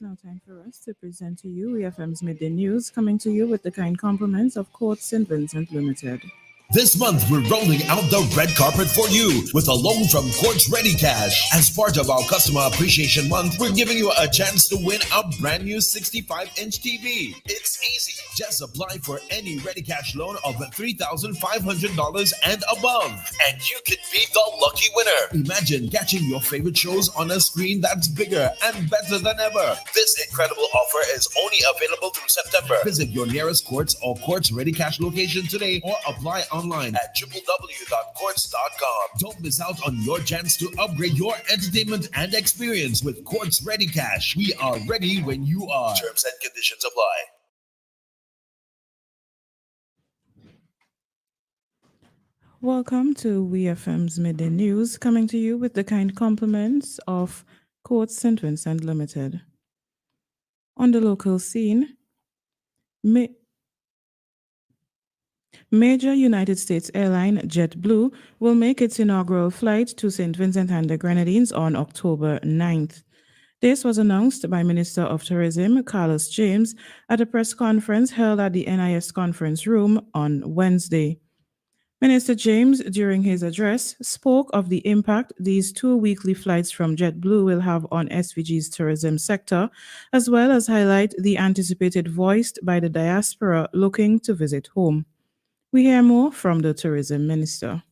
now time for us to present to you WEFM's Midday News, coming to you with the kind compliments of Court St. Vincent Limited. This month, we're rolling out the red carpet for you with a loan from Quartz Ready Cash. As part of our Customer Appreciation Month, we're giving you a chance to win a brand new 65-inch TV. It's easy. Just apply for any Ready Cash loan of $3,500 and above, and you could be the lucky winner. Imagine catching your favorite shows on a screen that's bigger and better than ever. This incredible offer is only available through September. Visit your nearest Quartz or Quartz Ready Cash location today or apply online at www.quartz.com. Don't miss out on your chance to upgrade your entertainment and experience with Quartz Ready Cash. We are ready when you are. Terms and conditions apply. Welcome to WEFM's Midday News, coming to you with the kind compliments of Court St. Vincent Limited. On the local scene, major United States airline JetBlue will make its inaugural flight to St. Vincent and the Grenadines on October 9th. This was announced by Minister of Tourism Carlos James at a press conference held at the NIS conference room on Wednesday. Minister James, during his address, spoke of the impact these 2 weekly flights from JetBlue will have on SVG's tourism sector, as well as highlight the anticipated voiced by the diaspora looking to visit home. We hear more from the tourism minister.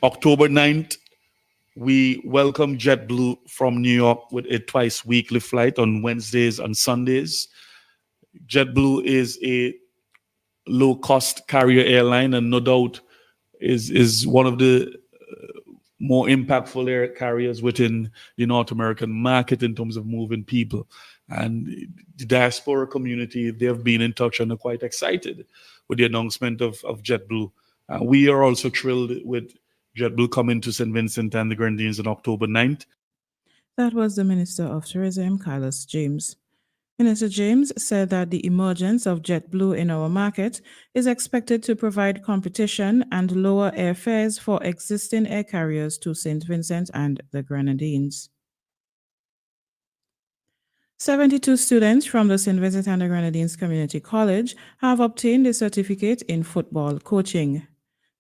October 9th, we welcome JetBlue from New York with a twice weekly flight on Wednesdays and Sundays. JetBlue is a low-cost carrier airline and no doubt is one of the more impactful air carriers within the North American market in terms of moving people. And the diaspora community, they have been in touch and are quite excited with the announcement of JetBlue. We are also thrilled with JetBlue coming to St. Vincent and the Grenadines on October 9th. That was the Minister of Tourism, Carlos James. Minister James said that the emergence of JetBlue in our market is expected to provide competition and lower airfares for existing air carriers to St. Vincent and the Grenadines. 72 students from the St. Vincent and the Grenadines Community College have obtained a certificate in football coaching.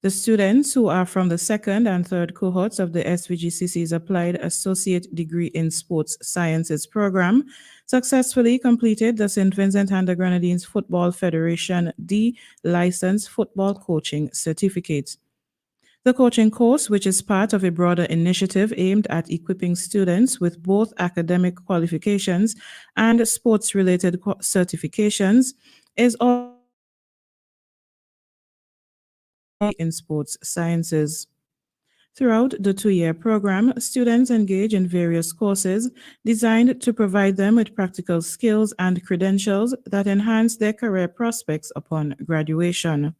The students, who are from the second and third cohorts of the SVGCC's Applied Associate Degree in Sports Sciences program, successfully completed the St. Vincent and the Grenadines Football Federation D Licensed Football Coaching Certificate. The coaching course, which is part of a broader initiative aimed at equipping students with both academic qualifications and sports-related certifications, is also in sports sciences. Throughout the 2-year program, students engage in various courses designed to provide them with practical skills and credentials that enhance their career prospects upon graduation.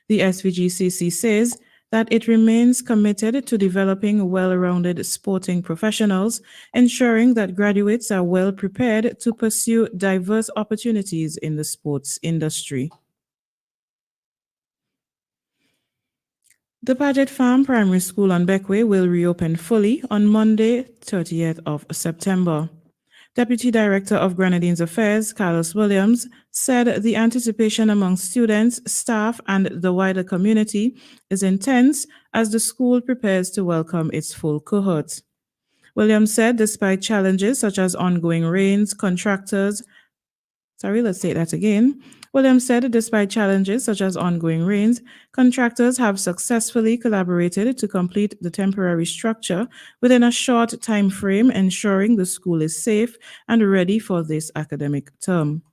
The SVGCC says that it remains committed to developing well-rounded sporting professionals, ensuring that graduates are well prepared to pursue diverse opportunities in the sports industry. The Paget Farm Primary School on Beckway will reopen fully on Monday, 30th of September. Deputy Director of Grenadines Affairs, Carlos Williams, said the anticipation among students, staff, and the wider community is intense as the school prepares to welcome its full cohort. Williams said despite challenges such as ongoing rains, Williams said despite challenges such as ongoing rains, contractors have successfully collaborated to complete the temporary structure within a short time frame, ensuring the school is safe and ready for this academic term.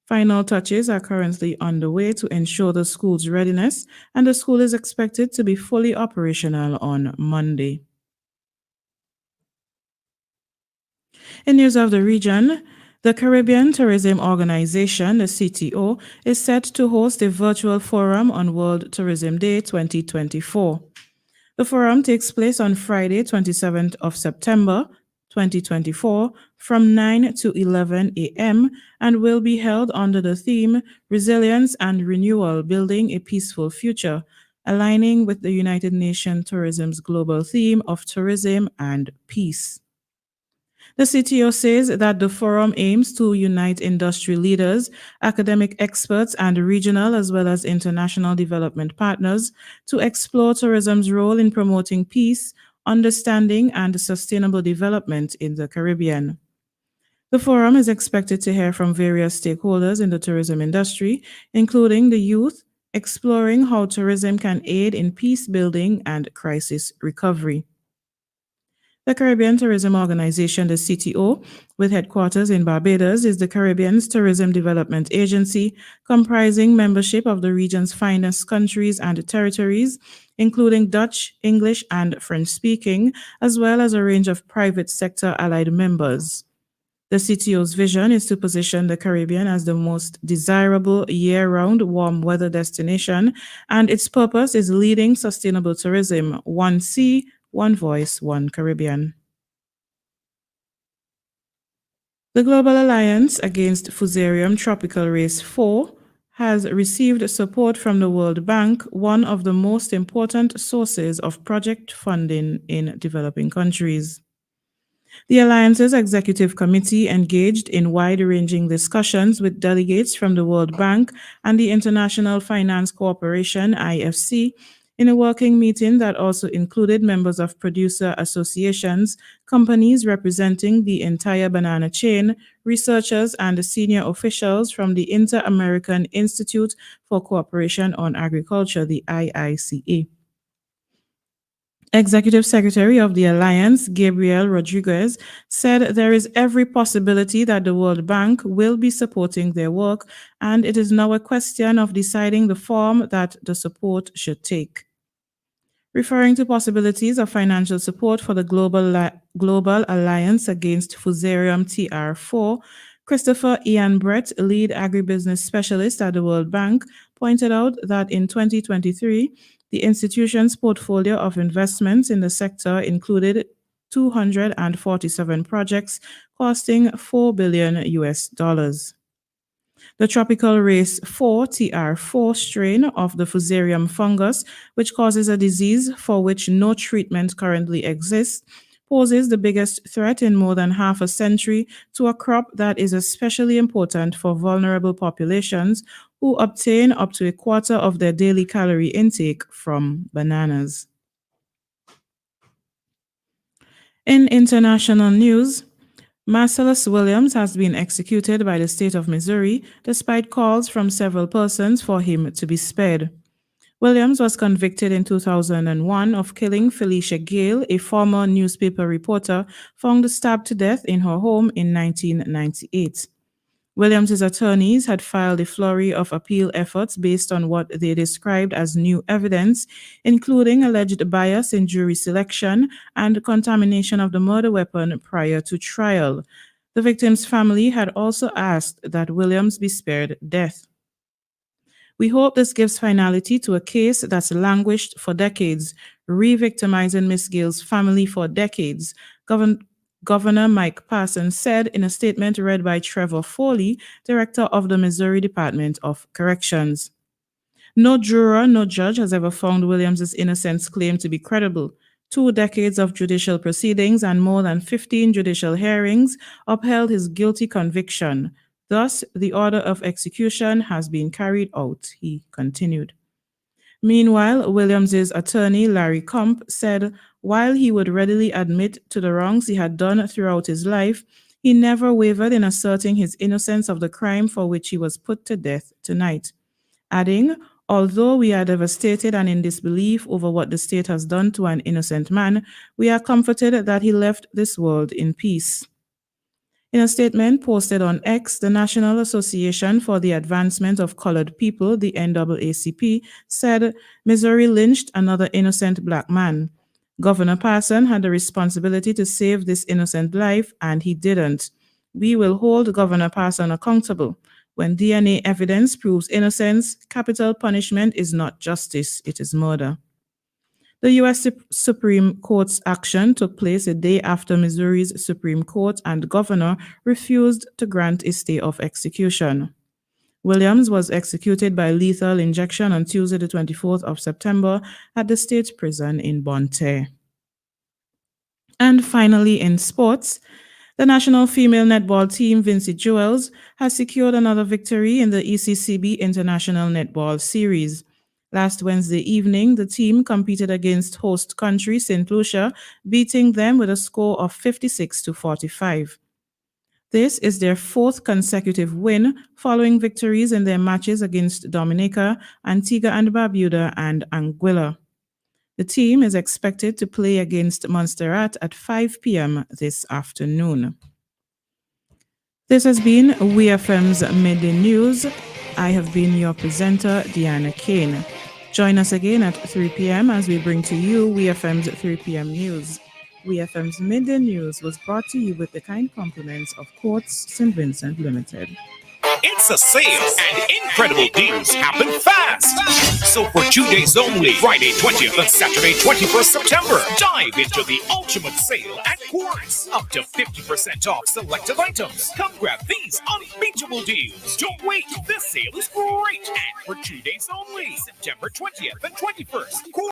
Final touches are currently underway to ensure the school's readiness, and the school is expected to be fully operational on Monday. In news of the region, the Caribbean Tourism Organization, the CTO, is set to host a virtual forum on World Tourism Day 2024. The forum takes place on Friday, 27th of September 2024, from 9 to 11 a.m. and will be held under the theme Resilience and Renewal, Building a Peaceful Future, aligning with the United Nations Tourism's global theme of tourism and peace. The CTO says that the forum aims to unite industry leaders, academic experts, and regional as well as international development partners to explore tourism's role in promoting peace, understanding, and sustainable development in the Caribbean. The forum is expected to hear from various stakeholders in the tourism industry, including the youth, exploring how tourism can aid in peace building and crisis recovery. The Caribbean Tourism Organization, the CTO, with headquarters in Barbados, is the Caribbean's tourism development agency, comprising membership of the region's finest countries and territories, including Dutch, English, and French speaking, as well as a range of private sector allied members. The CTO's vision is to position the Caribbean as the most desirable year-round warm weather destination, and its purpose is leading sustainable tourism, one sea, one voice, one Caribbean. The Global Alliance Against Fusarium Tropical Race 4 has received support from the World Bank, one of the most important sources of project funding in developing countries. The Alliance's executive committee engaged in wide-ranging discussions with delegates from the World Bank and the International Finance Corporation, IFC, in a working meeting that also included members of producer associations, companies representing the entire banana chain, researchers, and senior officials from the Inter-American Institute for Cooperation on Agriculture, the IICA. Executive Secretary of the Alliance, Gabriel Rodriguez, said there is every possibility that the World Bank will be supporting their work, and it is now a question of deciding the form that the support should take. Referring to possibilities of financial support for the Global Alliance Against Fusarium TR4, Christopher Ian Brett, lead agribusiness specialist at the World Bank, pointed out that in 2023, the institution's portfolio of investments in the sector included 247 projects costing $4 billion US. The tropical race 4 TR4 strain of the Fusarium fungus, which causes a disease for which no treatment currently exists, poses the biggest threat in more than half a century to a crop that is especially important for vulnerable populations who obtain up to a quarter of their daily calorie intake from bananas. In international news, Marcellus Williams has been executed by the state of Missouri despite calls from several persons for him to be spared. Williams was convicted in 2001 of killing Felicia Gale, a former newspaper reporter found stabbed to death in her home in 1998. Williams's attorneys had filed a flurry of appeal efforts based on what they described as new evidence, including alleged bias in jury selection and contamination of the murder weapon prior to trial. The victim's family had also asked that Williams be spared death. We hope this gives finality to a case that's languished for decades, re-victimizing Miss Gale's family for decades, Governor Mike Parson said in a statement read by Trevor Foley, director of the Missouri Department of Corrections. No juror, no judge has ever found Williams' innocence claim to be credible. 2 decades of judicial proceedings and more than 15 judicial hearings upheld his guilty conviction. Thus, the order of execution has been carried out, he continued. Meanwhile, Williams's attorney, Larry Kump, said while he would readily admit to the wrongs he had done throughout his life, he never wavered in asserting his innocence of the crime for which he was put to death tonight, adding, although we are devastated and in disbelief over what the state has done to an innocent man, we are comforted that he left this world in peace. In a statement posted on X, the National Association for the Advancement of Colored People, the NAACP, said Missouri lynched another innocent Black man. Governor Parson had the responsibility to save this innocent life, and he didn't. We will hold Governor Parson accountable. When DNA evidence proves innocence, capital punishment is not justice, it is murder. The U.S. Supreme Court's action took place a day after Missouri's Supreme Court and governor refused to grant a stay of execution. Williams was executed by lethal injection on Tuesday, the 24th of September at the state prison in Bonne Terre. And finally, in sports, The national female netball team, Vincy Jewels, has secured another victory in the ECCB International Netball Series. Last Wednesday evening, the team competed against host country St. Lucia, beating them with a score of 56-45. This is their fourth consecutive win, following victories in their matches against Dominica, Antigua and Barbuda, and Anguilla. The team is expected to play against Montserrat at 5 p.m. this afternoon. This has been WEFM's Midday News. I have been your presenter, Dianna Cain. Join us again at 3 p.m. as we bring to you WEFM's 3 p.m. news. WEFM's Midday News was brought to you with the kind compliments of Quartz St. Vincent Limited. It's a sale and incredible deals happen fast. So for 2 days only, Friday 20th and Saturday 21st September, dive into the ultimate sale at Quartz. Up to 50% off selective items. Come grab these unbeatable deals. Don't wait, this sale is great. And for 2 days only, September 20th and 21st.